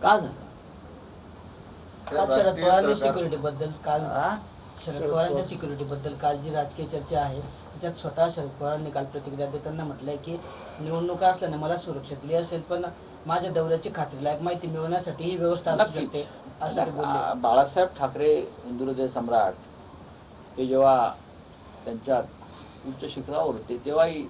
का झालं? शरद पवारांच्या सिक्युरिटी बद्दल काल शरद पवारांच्या सिक्युरिटी बद्दल काल जी राजकीय चर्चा आहे त्यात स्वतः शरद पवारांनी काल प्रतिक्रिया देताना म्हटलंय की निवडणुका असल्याने मला सुरक्षितली असेल, पण माझ्या दौऱ्याची खात्रीलायक माहिती मिळवण्यासाठी ही व्यवस्था असू शकते असं ते बोलले. बाळासाहेब ठाकरे हिंदू हृदय सम्राट हे जेव्हा त्यांच्या उच्च शिखरावर होते तेव्हाही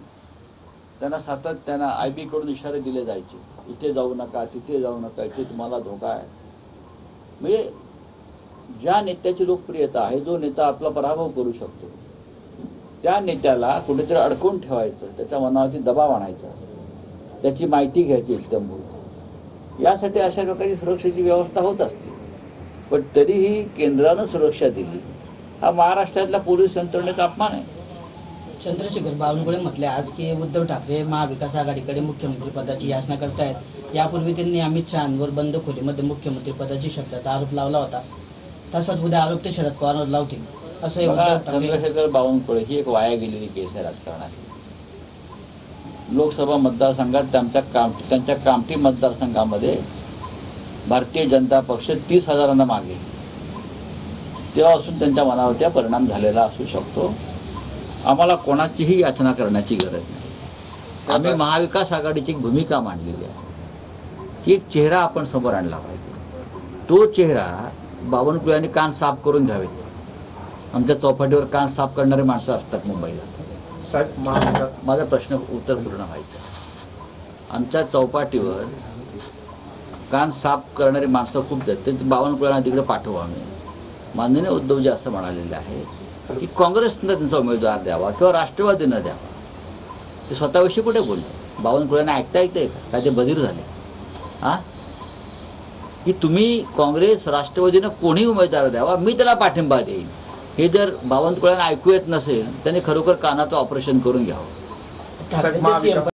त्यांना सातत्यानं IB कडून इशारे दिले जायचे, इथे जाऊ नका, तिथे जाऊ नका, इथे तुम्हाला धोका आहे. म्हणजे ज्या नेत्याची लोकप्रियता आहे, जो नेता आपला पराभव करू शकतो, त्या नेत्याला कुठेतरी अडकवून ठेवायचं, त्याच्या मनावरती दबाव आणायचा, त्याची माहिती घ्यायची इत्थंभूत. यासाठी अशा प्रकारची सुरक्षेची व्यवस्था होत असते. पण तरीही केंद्रानं सुरक्षा दिली हा महाराष्ट्रातल्या पोलीस यंत्रणेचा अपमान आहे. चंद्रशेखर बावनकुळे म्हटले आज की उद्धव ठाकरे महाविकास आघाडीकडे मुख्यमंत्री पदाची याचना करतायत. यापूर्वी त्यांनी अमित शहांवर बंद खोलीमध्ये मुख्यमंत्री पदाची शब्दाचा आरोप लावला होता, तसाच उद्या आरोप ते शरद पवारांवर लावतील असं उद्धव ठाकरे. चंद्रशेखर बावनकुळे ही एक वाया गेलेली केस आहे राजकारणातली. लोकसभा मतदारसंघात त्यांच्या कामठी मतदारसंघामध्ये भारतीय जनता पक्ष 30,000 मागे, तेव्हापासून त्यांच्या मनावर परिणाम झालेला असू शकतो. आम्हाला कोणाचीही याचना करण्याची गरज नाही. आम्ही महाविकास आघाडीची एक भूमिका मांडलेली आहे की एक चेहरा आपण समोर आणला पाहिजे. तो चेहरा बावनकुळ्यांनी कान साफ करून घ्यावेत. आमच्या चौपाटीवर कान साफ करणारे माणसं असतात मुंबईला. माझा प्रश्न उत्तर पूर्ण व्हायचं. आमच्या चौपाटीवर कान साफ करणारी माणसं खूप आहेत, ते बावनकुळ्यांना तिकडे पाठवू आम्ही. माननीय उद्धवजी असं म्हणालेले आहे की काँग्रेसनं त्यांचा उमेदवार द्यावा किंवा राष्ट्रवादीनं द्यावा. ते स्वतःविषयी कुठे बोलले? बावनकुळ्यांना ऐकता येते का? काय ते बधीर झाले? की तुम्ही काँग्रेस राष्ट्रवादीनं कोणी उमेदवार द्यावा, मी त्याला पाठिंबा देईन. हे जर बावनकुळ्यांना ऐकू येत नसेल त्यांनी खरोखर कानाचं ऑपरेशन करून घ्यावं.